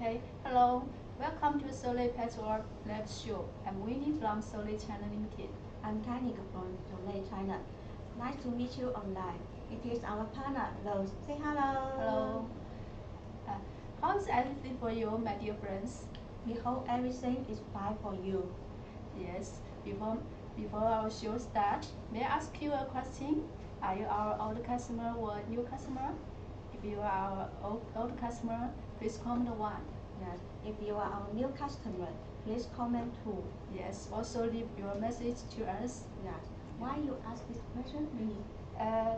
Okay, hello. Welcome to Soleil Patchwork Lab Show. I'm Winnie from Soleil China Limited. I'm Kanik from Soleil, China. Nice to meet you online. It is our partner, Rose. Say hello. Hello. How is everything for you, my dear friends? We hope everything is fine for you. Yes. Before our show start, may I ask you a question? Are you our old customer or new customer? If you are our old customer, please comment 1. Yes. If you are our new customer, please comment 2. Yes. Also leave your message to us. Yes. Why you ask this question, Winnie?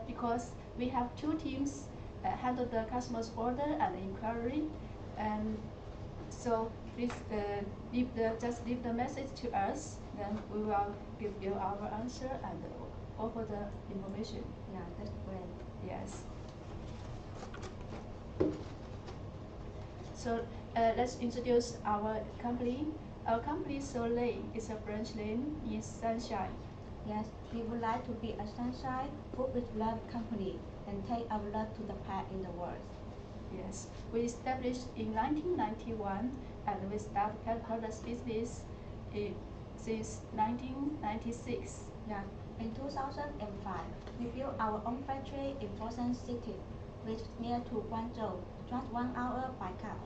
Because we have 2 teams handle the customer's order and inquiry, and so please just leave the message to us. Then we will give you our answer and offer the information. Yeah, that's great. Yes. So let's introduce our company. Our company Soleil is a branch name in Sunshine. Yes, we would like to be a sunshine, food with love company and take our love to the pet in the world. Yes, we established in 1991 and we started pet products business since 1996. Yeah, in 2005, we built our own factory in Frozen City, which is near to Guangzhou, just 1 hour by car.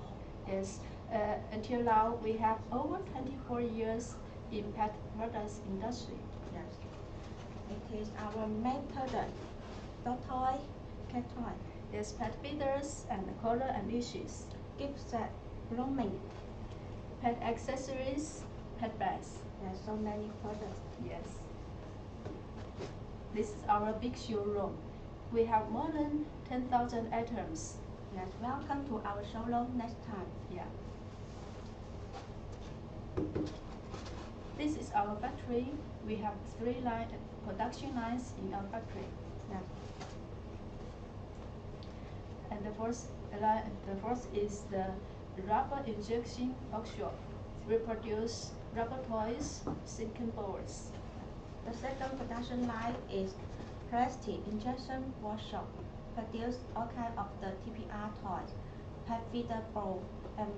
Yes, until now we have over 24 years in pet products industry. Yes. It is our main product, dog toy, cat toy. Yes, pet feeders and collar and leashes. Gift set, grooming. Pet accessories, pet bags. There's so many products. Yes. This is our big showroom. We have more than 10,000 items. Yes, welcome to our showroom next time. Yeah. This is our factory. We have 3 production lines in our factory. Yes. And the first is the rubber injection workshop. We produce rubber toys, silicone balls. The second production line is plastic injection workshop. Produce all kinds of the TPR toys, pet feeder bowl, and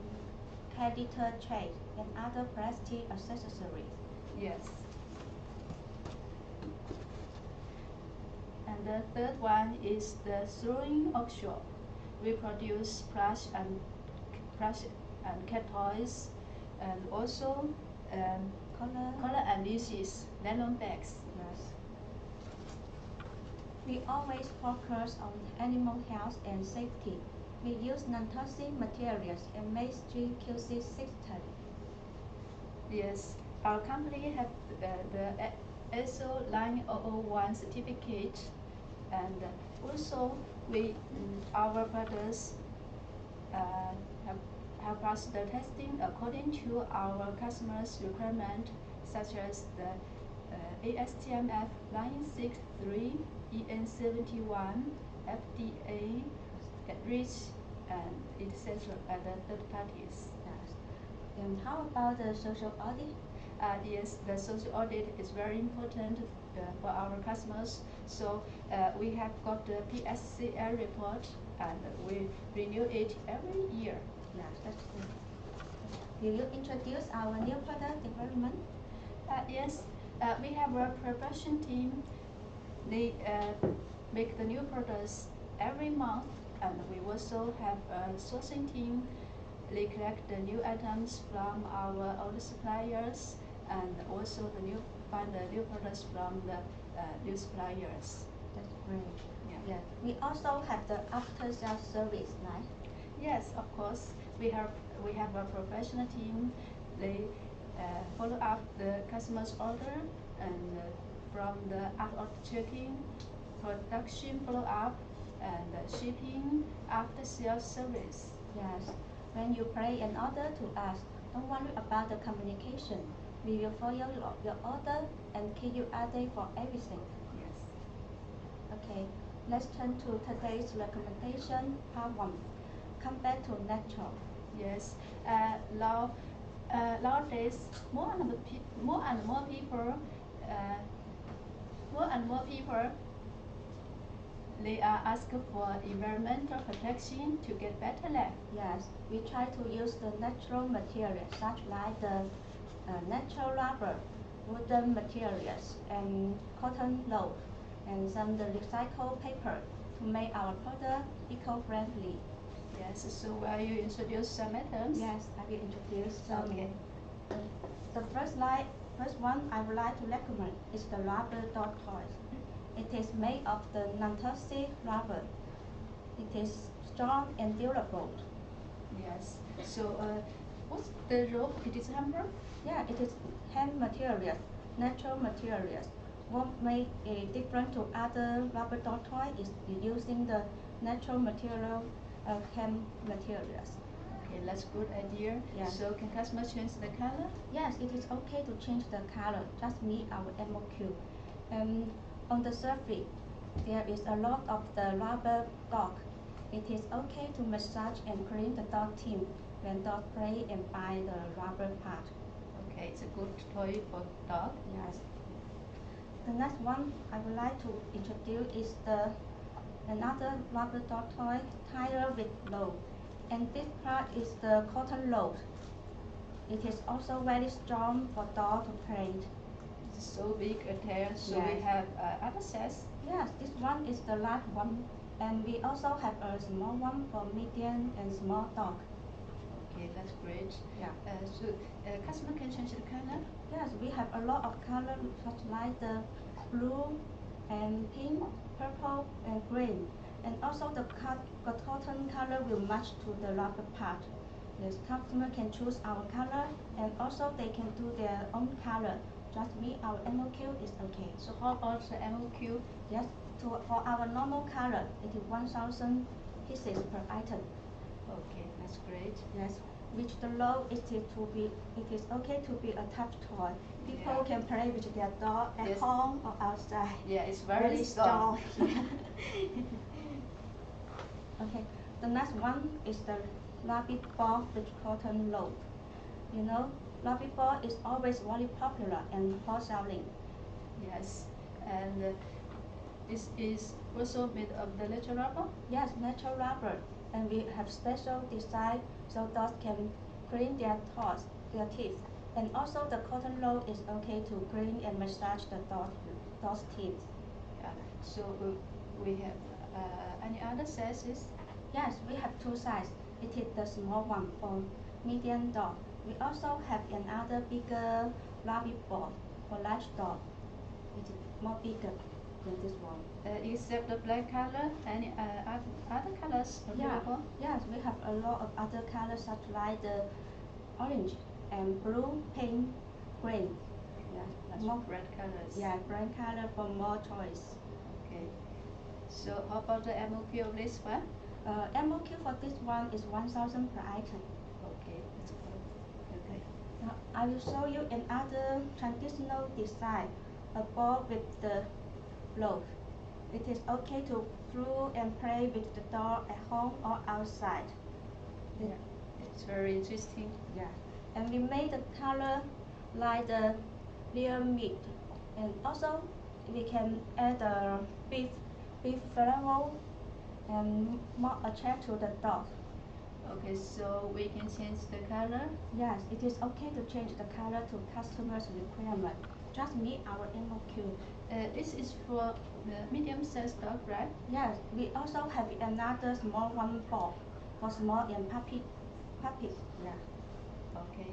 catheter trays, and other plastic accessories. Yes. And the third one is the sewing workshop. We produce plush and cat toys, and also collar and leashes, nylon bags. Yes. We always focus on animal health and safety. We use non-toxic materials and make strict QC system. Yes, our company has the ISO 9001 certificate, and also our products have passed the testing according to our customers' requirement, such as the ASTMF 963, EN71, FDA, REACH, and etc. and the third parties. Yes. And how about the social audit? Yes, the social audit is very important for our customers. So we have got the PSCL report, and we renew it every year. Yes, that's good. Will you introduce our new product development? Yes, we have a production team. They make the new products every month, and we also have a sourcing team. They collect the new items from our old suppliers, and also find the new products from the new suppliers. That's great. Yeah. Yes. We also have the after-sales service, right? Yes, of course. We have a professional team. They follow up the customer's order, and from the out checking, production follow-up, and shipping after-sales service. Yes. When you place an order to us, don't worry about the communication. We will follow your order and keep you updated for everything. Yes. Okay, let's turn to today's recommendation, part 1. Come back to natural. Yes. Nowadays, more and more people They are asking for environmental protection to get better life. Yes, we try to use the natural materials such like the natural rubber, wooden materials, and cotton loaf, and some the recycled paper to make our product eco-friendly. Yes, so will you introduce some items? Yes, I will introduce some. Okay. The first one I would like to recommend is the rubber dog toys. It is made of the non-toxic rubber. It is strong and durable. Yes. So, what's the rope it is from? Yeah, it is hand materials, natural materials. What makes it different to other rubber dog toy is using the natural material, hand materials. Okay, that's good idea. Yes. So, can customer change the color? Yes, it is okay to change the color. Just meet our MOQ. On the surface, there is a lot of the rubber dog. It is okay to massage and clean the dog teeth when dog play and bite the rubber part. Okay, it's a good toy for dog. Yes. The next one I would like to introduce is another rubber dog toy, tire with load. And this part is the cotton load. It is also very strong for dog to play. It's so big a tail, so Yes. we have other size. Yes, this one is the large one, and we also have a small one for medium and small dog. Okay, that's great. Yeah. So, customer can change the color? Yes, we have a lot of color such like the blue and pink, purple and green. And also the cotton color will match to the rubber part. Yes, customer can choose our color and also they can do their own color. Just meet our MOQ is okay. So, how about the MOQ? Yes, for our normal color, it is 1,000 pieces per item. Okay, that's great. Yes, which the low it is okay to be a touch toy. People Yeah. can play with their dog at Yes. home or outside. Yeah, it's very strong. Okay, the next one is the rabbit ball with cotton load. You know, rabbit ball is always very popular and hot selling. Yes, and this is also made of the natural rubber. Yes, natural rubber, and we have special design so dogs can clean their teeth. And also the cotton load is okay to clean and massage the dog's teeth. Yeah. So we have any other sizes? Yes, we have two sizes. It is the small one for medium dog. We also have another bigger rabbit ball for large dog. It is more bigger than this one. Except the black color, any other colors available? Yes, we have a lot of other colors such like the orange and blue, pink, green. Yeah, That's more red colors. Yeah, bright color for more choice. Okay. So how about the MOQ of this one? MOQ for this one is 1,000 per item. Okay, that's good. Okay. Now, I will show you another traditional design, a ball with the loaf. It is okay to throw and play with the dog at home or outside. Yeah, it's very interesting. Yeah, and we made the color like the real meat, and also we can add the beef flavor and more attract to the dog. Okay, so we can change the color. Yes, it is okay to change the color to customers' requirement. Just meet our MOQ. This is for the medium-sized dog, right? Yes, we also have another small one for small and puppies. Yeah. Okay.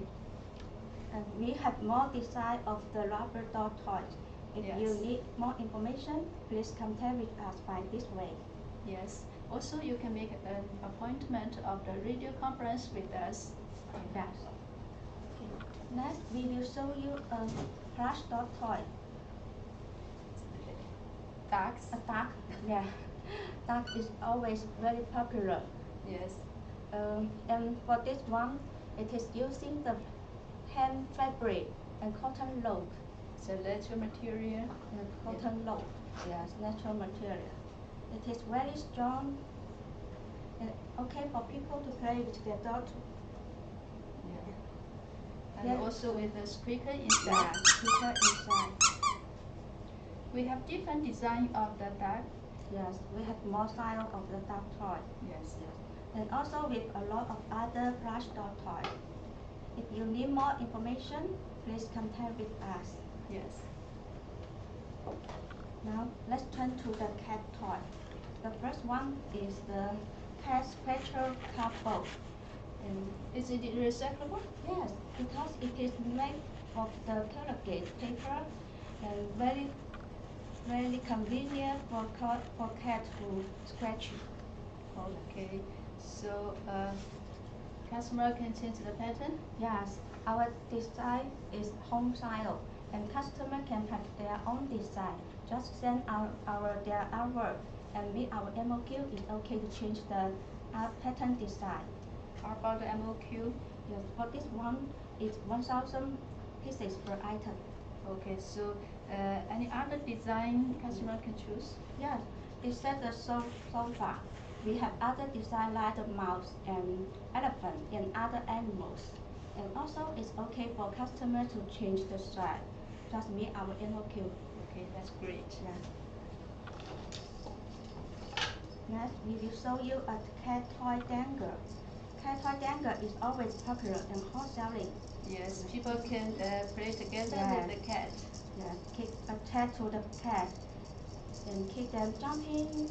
And we have more design of the rubber dog toys. If you Yes. need more information, please contact with us by this way. Yes. Also, you can make an appointment of the radio conference with us. Yes. Okay. Next, we will show you a plush dog toy. Dogs. A duck. Yeah. Duck is always very popular. Yes. And for this one, it is using the hand fabric and cotton load. It's a natural material. Cotton load. Yes, natural material. It is very strong and okay for people to play with their dog. Yeah. And Yeah. also with the squeaker Yeah, inside. speaker inside. We have different design of the dog. Yes, we have more style of the dog toy. Yes. Yes. And also with a lot of other plush dog toys. If you need more information, please contact with us. Yes. Now let's turn to the cat toy. The first one is the cat special cardboard. And Is it recyclable? yes, because it is made of the corrugated paper and very convenient for cat to scratch it. Okay. So customer can change the pattern? Yes, our design is home style and customer can have their own design. Just send their artwork and with our MOQ it's okay to change the pattern design. How about the MOQ? Yes, for this one it's 1,000 pieces per item. Okay, so any other design customer can choose? Yes, instead of sofa, we have other design like the mouse and elephant and other animals. And also it's okay for customer to change the style. Just meet our MOQ. Okay, that's great. Yes. Next, we will show you a cat toy dangle. Cat toy dangle is always popular and hot selling. Yes, people can play together Yes. with the cat. Yes, kick attach to the cat and keep them jumping.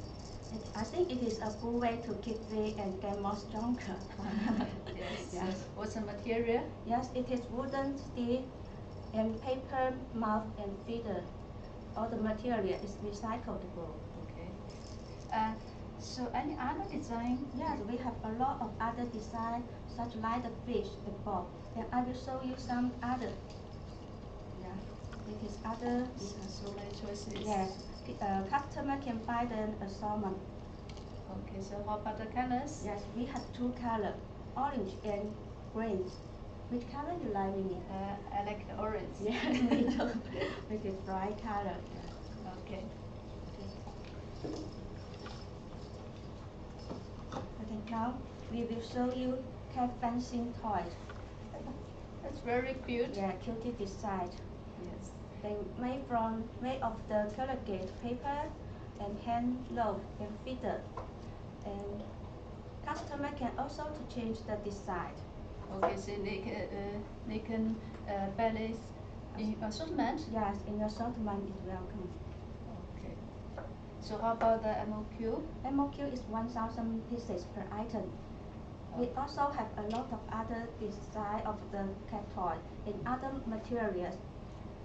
I think it is a good way to keep fit and get more stronger. Yes. Yes. What's the material? Yes, it is wooden stick and paper mouth and feeder. All the material is recyclable. Okay. So any other design? Yes, we have a lot of other design, such like the fish, the ball, and I will show you some other. Yeah, it is other. So many choices. Yes, customer can buy the assortment. Okay, so how about the colors? Yes, we have two colors, orange and green. Which color you like, Winnie? I like the orange. Yeah, me too. Which is bright color. Okay. Okay, now we will show you cat fencing toys. That's very cute. Yeah, cutie design. Yes. They made of the corrugated paper and hand load and feeder. And customer can also to change the design. Okay, so they can buy this in assortment. Yes, in your assortment is welcome. Okay. So how about the MOQ? MOQ is 1,000 pieces per item. We also have a lot of other design of the cat toy in other materials.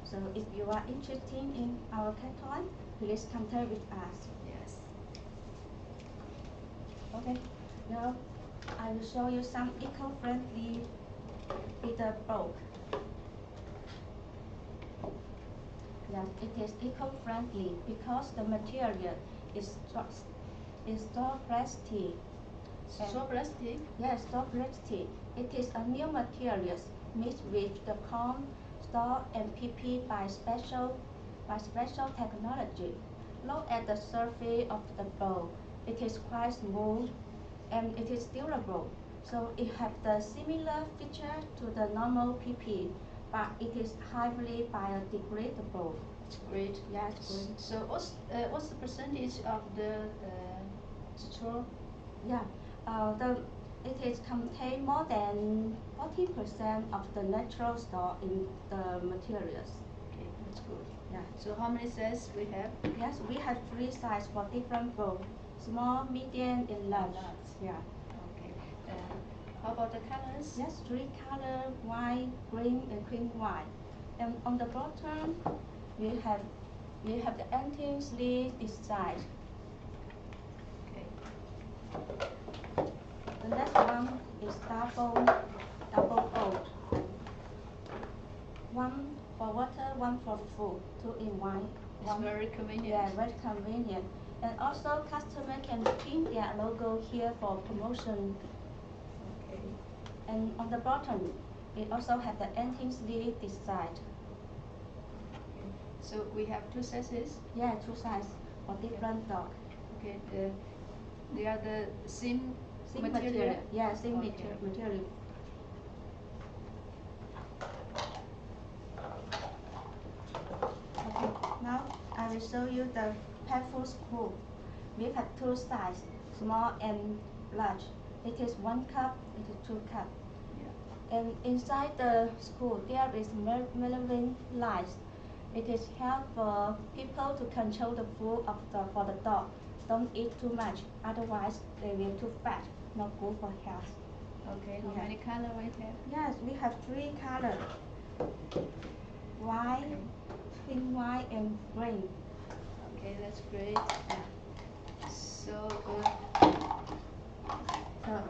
So if you are interested in our cat toy, please contact with us. Yes. Okay, now I will show you some eco-friendly feeder bowl. Yes, it is eco-friendly because the material is straw plastic. So plastic? Yes, straw plastic. It is a new material mixed with the corn, straw, and PP by special technology. Look at the surface of the bowl. It is quite smooth and it is durable. So it has the similar feature to the normal PP, but it is highly biodegradable. Great. Yes, great. So what's the percentage of the straw? Yeah, it is contain more than 40% of the natural straw in the materials. Okay, that's good. Yeah. So how many sizes we have? Yes, we have 3 sizes for different bowls: small, medium, and large. Yeah. Okay. How about the colors? Yes, 3 color: white, green, and cream white. And on the bottom, we have the antique sleeve design. Okay. The next one is double oat. One for water, one for food, 2 in 1. It's very convenient. Yeah, very convenient. And also customer can print their logo here for promotion. Okay. And on the bottom, it also have the antique sleeve design. Okay. So we have 2 sizes? Yeah, 2 sizes for different dog. Okay. They are the same material. Yeah, same Okay. material. Okay, now I will show you the pet food spoon. We have two sizes, small and large. It is 1 cup, it is 2 cup. Yeah. And inside the school, there is measuring lights. It is help for people to control the food for the dog. Don't eat too much, otherwise they will too fat, not good for health. Okay, how many colors we have? Yes, we have 3 colors. White, pink white, and green. Okay, that's great. So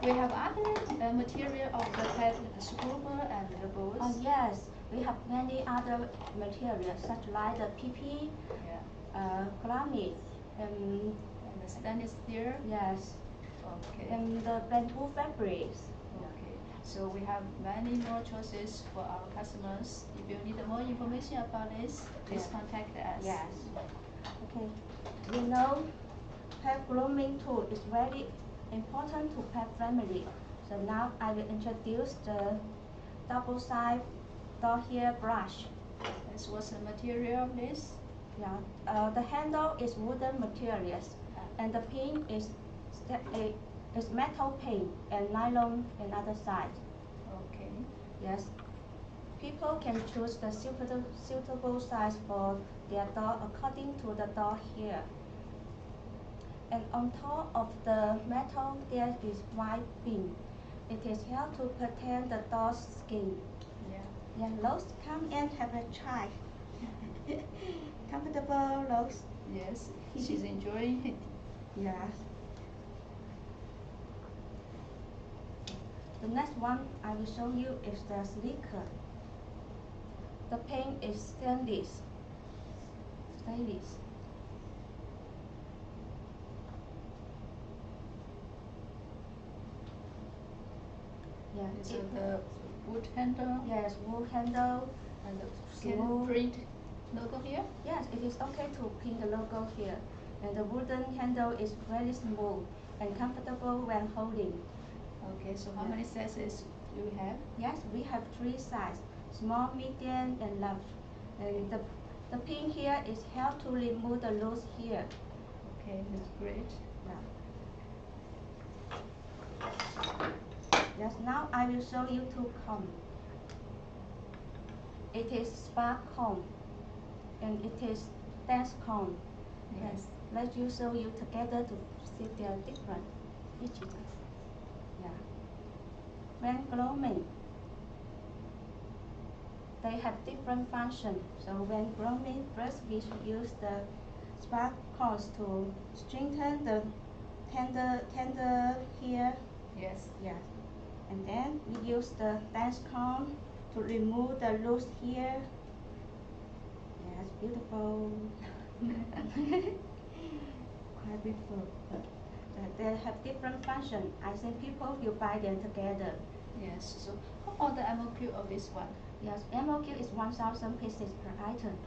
we have other material of the pet scrubber and the balls. Oh yes, we have many other materials such like the PP, granite, and the stainless steel. Yes. Okay. And the bamboo fabrics. Okay. So we have many more choices for our customers. If you need more information about this, please contact us. Yes. Okay. We know pet grooming tool is very important to pet family. So now I will introduce the double side dog hair brush. This was the material of this. Yeah. The handle is wooden materials, and the pin is metal pin and nylon another side. Okay. Yes. People can choose the suitable size for their dog according to the dog hair. And on top of the metal, there is white pin. It is help to protect the dog's skin. Yeah. Yeah, Rose, come and have a try. Comfortable, Rose? Yes, she's enjoying it. Yes. The next one I will show you is the slicker. The paint is stainless. Yeah, so the wood handle. Yes, wood handle. And can print logo here? Yes, it is okay to print the logo here. And the wooden handle is very smooth and comfortable when holding. Okay, so how many sizes do we have? Yes, we have 3 sizes, small, medium, and large. And the pin here is help to remove the loose here. Okay, that's great. Yes, now I will show you 2 comb. It is spark comb and it is dash comb. Yes. Let you show you together to see their different features. Yeah. When grooming, they have different functions. So when grooming, first we should use the spark combs to strengthen the tender hair. Yes. Yes. And then we use the dash comb to remove the loose hair. Yes, beautiful. Quite beautiful. They have different functions. I think people will buy them together. Yes. So how about the MOQ of this one? Yes, MOQ is 1,000 pieces per item.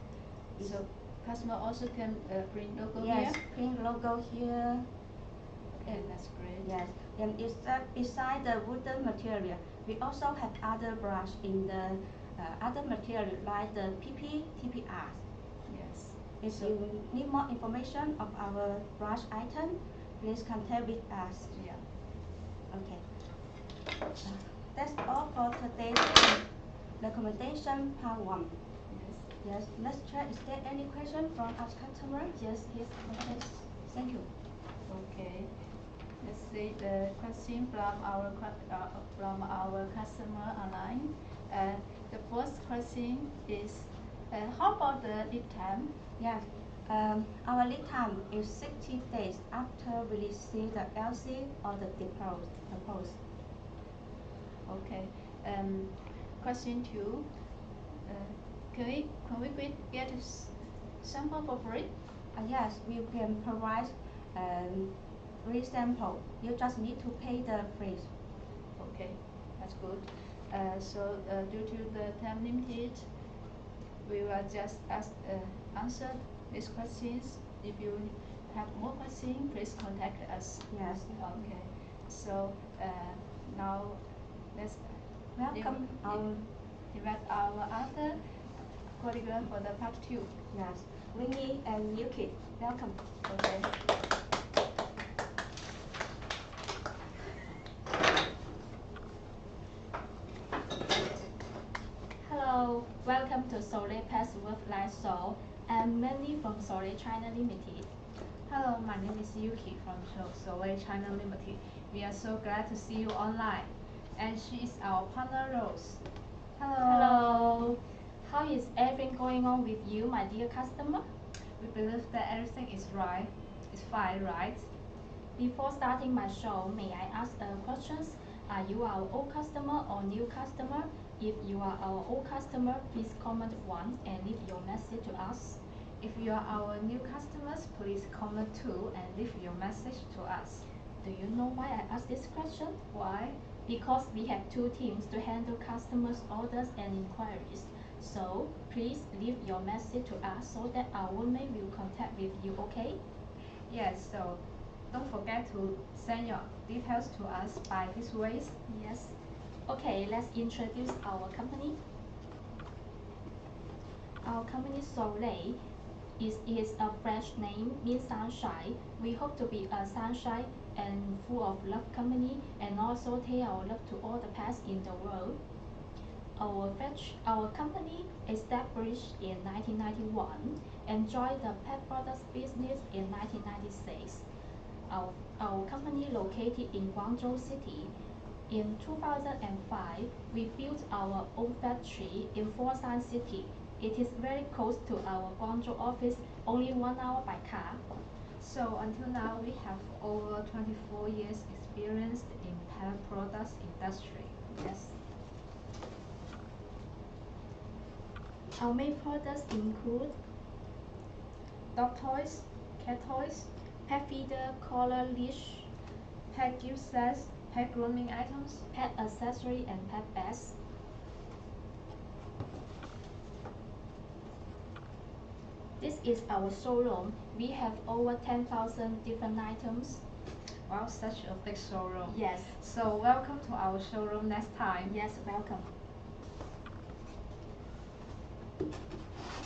So customer also can print logo here? Yes, print logo here. Okay, that's great. Yes, and beside the wooden material, we also have other brush in the other material like the PP, TPR. Yes. If you need more information of our brush item, please contact with us. Yeah. Okay. That's all for today's recommendation part 1. Yes. Yes, let's check. Is there any question from our customer? Yes, okay. Thank you. Okay. Let's see the question from our customer online. The first question is, how about the lead time? Yes, our lead time is 60 days after we receive the LC or the deposit. Okay. Question 2. Can we get sample for free? Yes, we can provide free sample. You just need to pay the fee. Okay, that's good. So due to the time limited, we will just answer these questions. If you have more questions, please contact us. Yes. Okay. So now let's welcome invite our other colleague for the part 2. Yes, Winnie and Yuki. Welcome. Okay. Stephanie from Soleil China Limited. Hello, my name is Yuki from Soleil China Limited. We are so glad to see you online. And she is our partner Rose. Hello. How is everything going on with you, my dear customer? We believe that everything is right. It's fine, right? Before starting my show, may I ask questions? Are you our old customer or new customer? If you are our old customer, please comment 1 and leave your message to us. If you are our new customers, please comment 2 and leave your message to us. Do you know why I asked this question? Why? Because we have 2 teams to handle customers' orders and inquiries. So please leave your message to us so that our women will contact with you, okay? Yes, so don't forget to send your details to us by these ways. Yes. Okay, let's introduce our company. Our company Soleil is a French name, means sunshine. We hope to be a sunshine and full of love company and also take our love to all the pets in the world. Our company established in 1991 and joined the pet products business in 1996. Our company located in Guangzhou City. In 2005, we built our own factory in Foshan City. It is very close to our Guangzhou office, only 1 hour by car. So until now, we have over 24 years experience in pet products industry. Yes. Our main products include Dog toys, cat toys, pet feeder, collar, leash, pet gift sets, pet grooming items, pet accessory, and pet bags. This is our showroom. We have over 10,000 different items. Wow, such a big showroom. Yes. So welcome to our showroom next time. Yes, welcome.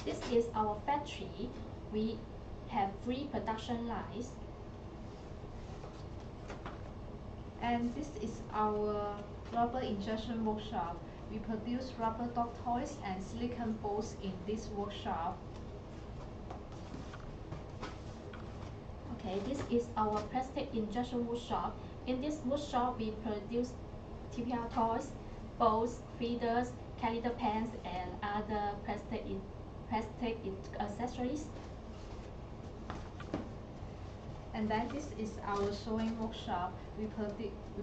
This is our factory. We have 3 production lines. And this is our rubber injection workshop. We produce rubber dog toys and silicone balls in this workshop. Okay, this is our plastic injection workshop. In this workshop, we produce TPR toys, balls, feeders, caliper pens, and other plastic accessories. And then this is our sewing workshop. We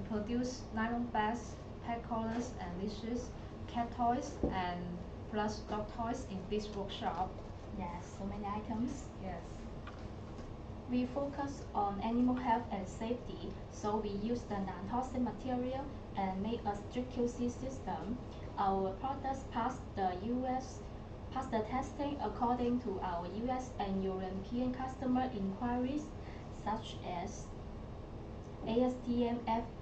produce nylon bags, pet collars and leashes, cat toys, and plus dog toys in this workshop. Yes, so many items. Yes. We focus on animal health and safety, so we use the non-toxic material and make a strict QC system. Our products pass the testing according to our US and European customer inquiries, such as ASTM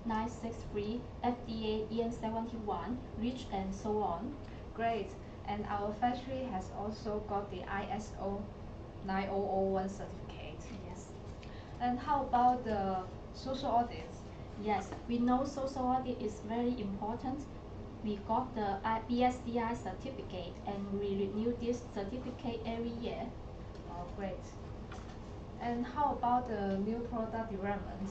F963, FDA EN71, REACH, and so on. Great. And our factory has also got the ISO 9001 certificate. Yes. And how about the social audits? Yes, we know social audit is very important. We got the BSDI certificate and we renew this certificate every year. Oh, great. And how about the new product development?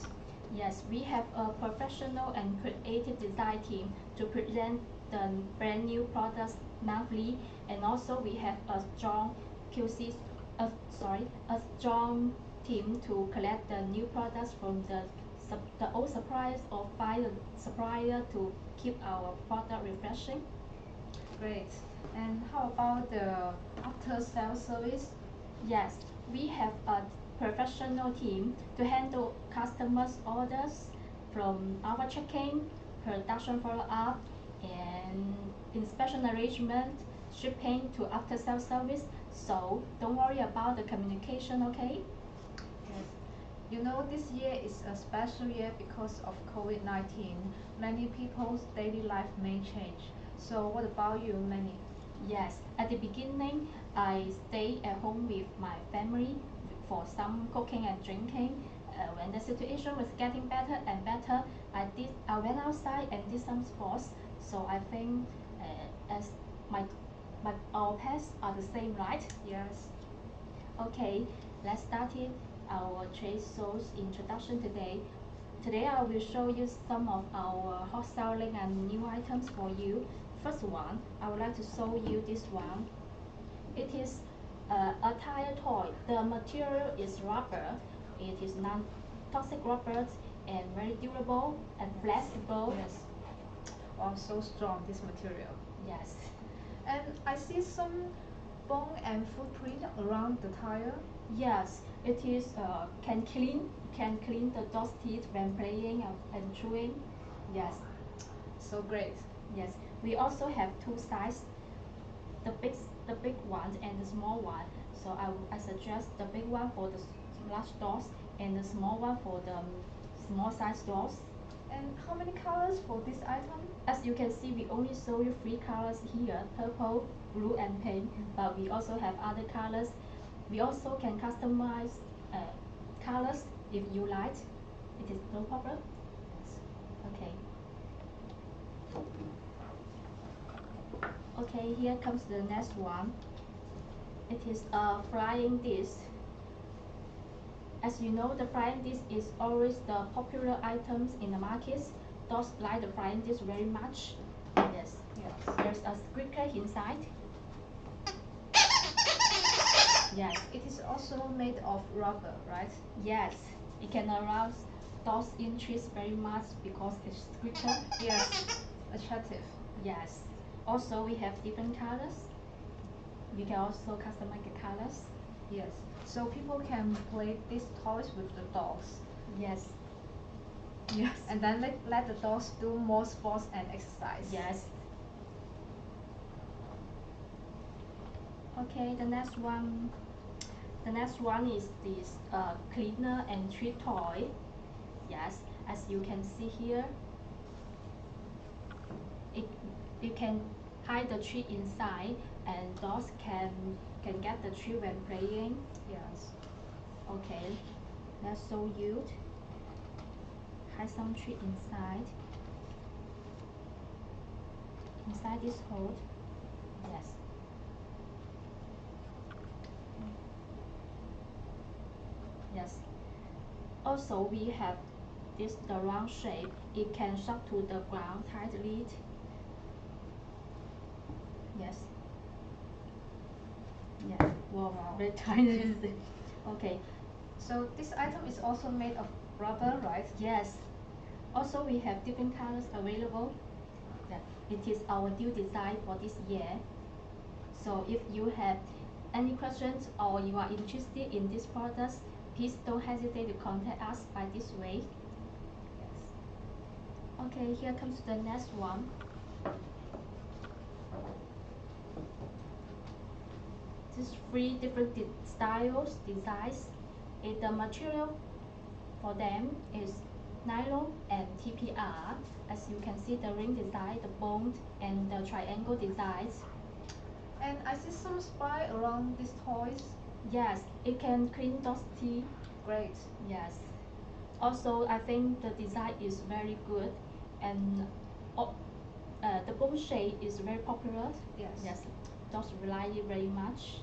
Yes, we have a professional and creative design team to present the brand new products monthly, and also we have a strong a strong team to collect the new products from the old suppliers or find a supplier to keep our product refreshing. Great. And how about the after-sales service? Yes, we have a professional team to handle customers' orders from our check-in, production follow-up, and inspection arrangement, shipping to after-sales service. So don't worry about the communication, okay? Yes. You know, this year is a special year because of COVID-19. Many people's daily life may change. So what about you, Manny? Yes, at the beginning, I stayed at home with my family for some cooking and drinking. When the situation was getting better and better, I went outside and did some sports. So I think as our pets are the same, right? Yes. Okay, let's start it our trade shows introduction today. Today I will show you some of our hot selling and new items for you. First one, I would like to show you this one. It is a tire toy. The material is rubber. It is non-toxic rubber and very durable and flexible. Yes. Wow, so strong this material. Yes. And I see some bone and footprint around the tire. Yes, it is can clean the dog's teeth when playing and chewing. Yes, So great. yes. We also have two sizes, the big one and the small one. So I suggest the big one for the large dogs and the small one for the small size dogs. And how many colors for this item? As you can see, we only show you three colors here: purple, blue, and pink. But we also have other colors. We also can customize colors if you like. It is no problem. Okay. Okay, here comes the next one. It is a flying disc. As you know, the flying disc is always the popular items in the markets. Dogs like the flying disc very much. Yes. Yes. There's a squeaker inside. Yes. It is also made of rubber, right? Yes. It can arouse dogs' interest very much because it's squeaker. Yes. Attractive. Yes. Also, we have different colors. You can also customize the colors. Yes. So people can play these toys with the dogs. Yes. Yes. And then let the dogs do more sports and exercise. Yes. Okay, the next one. The next one is this cleaner and treat toy. Yes, as you can see here, you can hide the treat inside, and dogs can get the treat when playing. Yes. Okay, let's show you. Hide some treat inside. Inside this hole. Yes. Yes. Also, we have this the round shape. It can shut to the ground tightly. Yes. Yes. Wow. Very tiny. Okay. So this item is also made of rubber, right? Yes. Also, we have different colors available. Yeah. It is our new design for this year. So if you have any questions or you are interested in this product, please don't hesitate to contact us by this way. Yes. Okay, here comes the next one. These three different styles, designs. The material for them is nylon and TPR. As you can see, the ring design, the bone, and the triangle designs. And I see some spy around these toys. Yes, it can clean dog's teeth. Great. Yes. Also, I think the design is very good, and the bone shape is very popular. Yes. Yes, dogs rely it very much.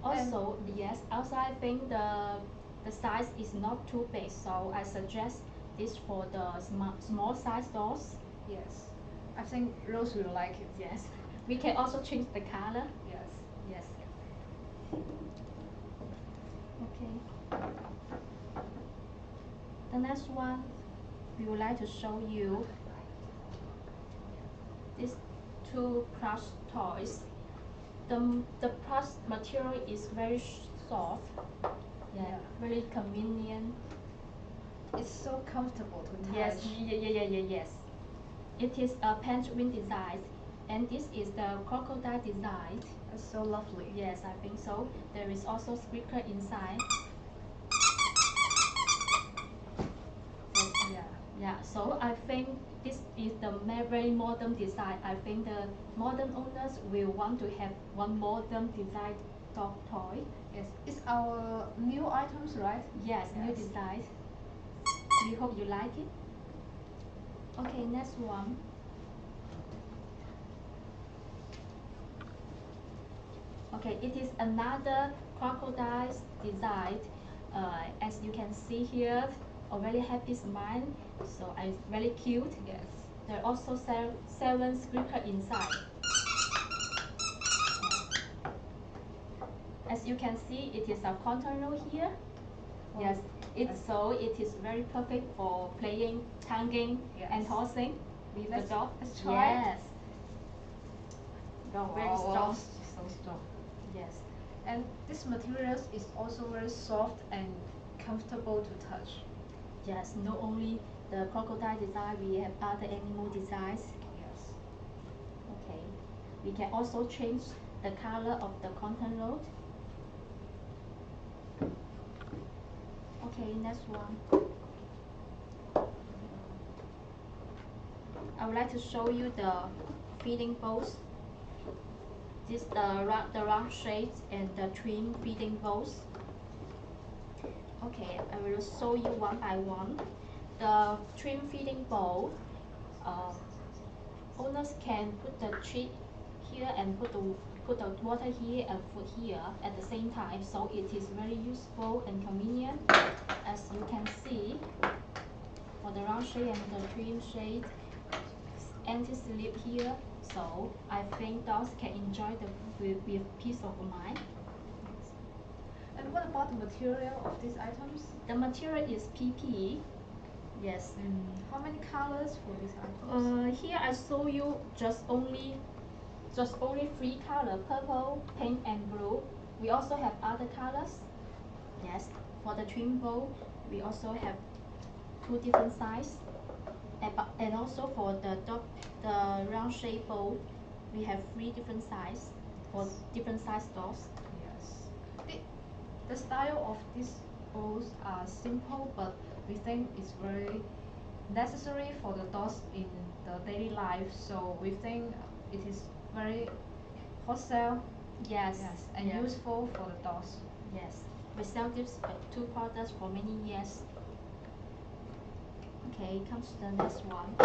Also, yes. Also, I think the size is not too big, so I suggest this for the small size dogs. Yes. I think Rose will like it. Yes. We can also change the color. Yes. Yes. Okay. The next one, we would like to show you these two plush toys. The plush material is very soft. Yeah. Very convenient. It's so comfortable to touch. Yes. Yes. It is a penguin design, and this is the crocodile design. It's so lovely. Yes, I think so. There is also squeaker inside. Yeah. Yeah, so I think this is the very modern design. I think the modern owners will want to have one modern design dog toy. Yes. It's our new items, right? Yes, new Yes. design. We hope you like it. Okay, next one. Okay, it is another crocodile's design. As you can see here, a very happy smile. So it's very cute. Yes. There are also seven squeakers inside. As you can see, it is a contour here. Yes, it is very perfect for playing, hanging, and tossing with the dog. Let's try. Yes. Dog very strong. So strong. Yes. And this material is also very soft and comfortable to touch. Yes, not only the crocodile design, we have other animal designs. Yes. Okay. We can also change the color of the content load. Okay, next one. I would like to show you the feeding bowls. This the round shapes and the twin feeding bowls. Okay, I will show you one by one. The twin feeding bowl, owners can put the treat here and put the water here and food here at the same time, so it is very useful and convenient. As you can see, for the round shade and the twin shade, anti-slip here, so I think dogs can enjoy with peace of mind. And what about the material of these items? The material is PP. Yes. And how many colors for these items? Here I show you just only three colors: purple, pink, and blue. We also have other colors. Yes. For the twin bowl, we also have two different sizes. And also for the round shape bowl, we have three different sizes for different size dogs. Yes. The style of these bowls are simple, but we think it's very necessary for the dogs in the daily life. So we think it is very wholesale. Yes. And useful for the dogs. Yes. We sell these two products for many years. Okay, comes to the next one.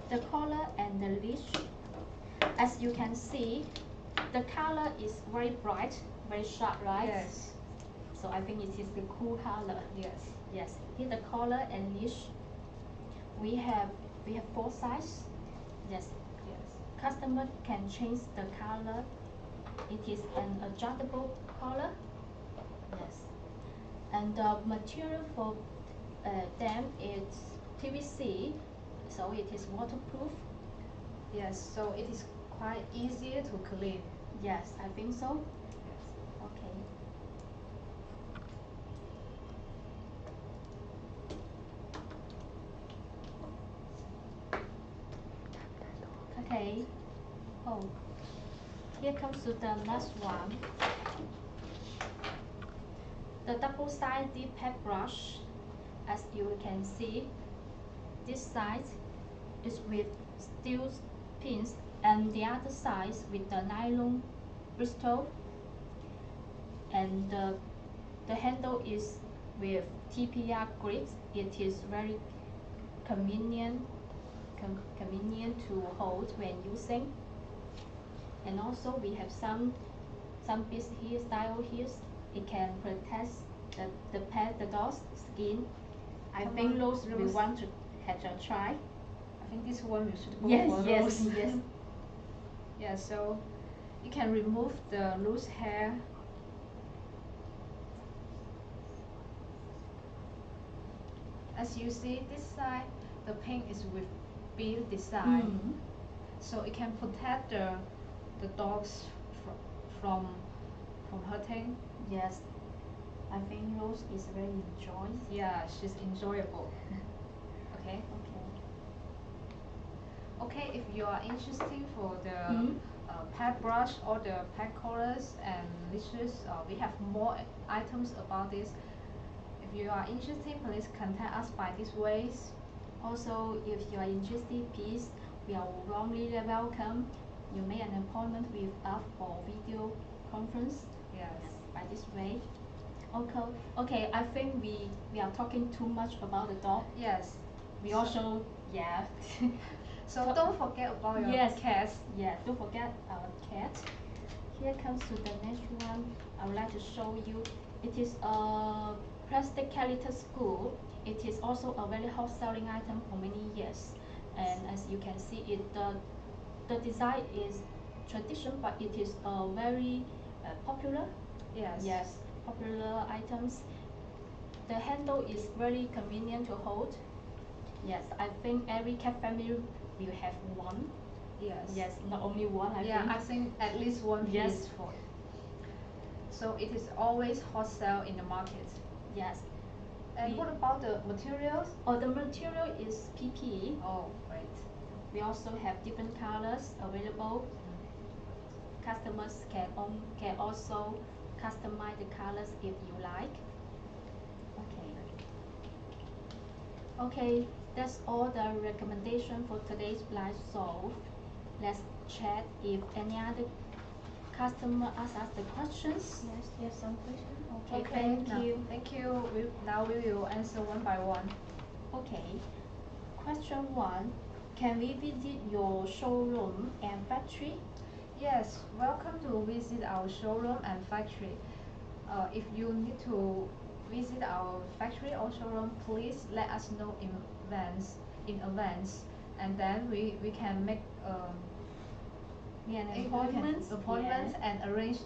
The collar and the leash. As you can see, the color is very bright, very sharp, right? Yes. So I think it is the cool color. Yes. Yes. Here the collar and leash. We have four sizes. Yes. Customer can change the color. It is an adjustable collar. Yes. And the material for them is PVC, so it is waterproof. Yes, so it is quite easier to clean. Yes, I think so. Yes. Okay. Okay. Oh, here comes to the last one. The double-sided pet brush. As you can see, this side is with steel pins and the other side with the nylon bristle, and the handle is with TPR grips. It is very convenient to hold when using. And also we have some bits here, style here. It can protect the dog's skin. I think Rose will want to have a try. I think this one is suitable for Yes, Rose. yes. Yeah, so you can remove the loose hair. As you see, this side, the pink is with bead design. So it can protect the dogs from hurting. Yes, I think Rose is very enjoyed. Yeah, she's enjoyable. Okay. Okay. If you are interested for the pet brush or the pet collars and leashes, we have more items about this. If you are interested, please contact us by these ways. Also, if you are interested, please, we are warmly welcome. You make an appointment with us for video conference. Yes. By this way. Okay. I think we are talking too much about the dog. Yes. We also So don't forget about your yes, cats. Yeah, don't forget our cat. Here comes to the next one. I would like to show you. It is a plastic character school. It is also a very hot selling item for many years. And as you can see, the design is traditional, but it is very popular. Yes. Yes, popular items. The handle is very convenient to hold. Yes, I think every cat family will have one. Yes. Yes, not only one. I think at least one piece Yes. for it. So it is always hot sale in the market. Yes. And what about the materials? Oh, the material is PP. Oh, great. We also have different colors available. Customers can also customize the colors if you like. Okay, that's all the recommendation for today's live show. Let's check if any other customer asks us the questions. Yes, some question. Okay, thank you. Thank you. Now we will answer one by one. Okay. Question 1. Can we visit your showroom and factory? Yes, welcome to visit our showroom and factory. If you need to visit our factory or showroom, please let us know in advance, and then we can make An appointment. appointments and arrange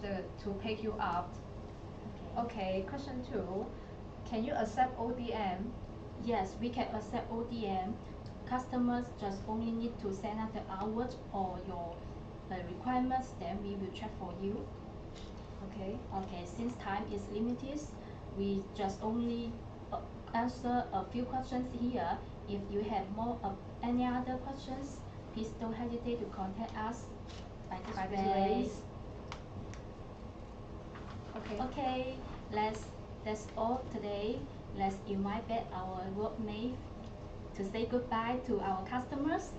to pick you up. Okay, question 2. Can you accept ODM? Yes, we can accept ODM. Customers just only need to send us the hours or your requirements, then we will check for you. Okay. Okay, since time is limited, we just only answer a few questions here. If you have any other questions, please don't hesitate to contact us by this way. Okay, that's all today. Let's invite back our workmate to say goodbye to our customers.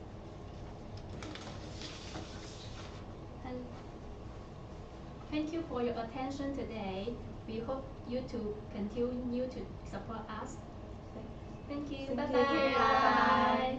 And thank you for your attention today. We hope you to continue to support us. Thank you. Bye bye.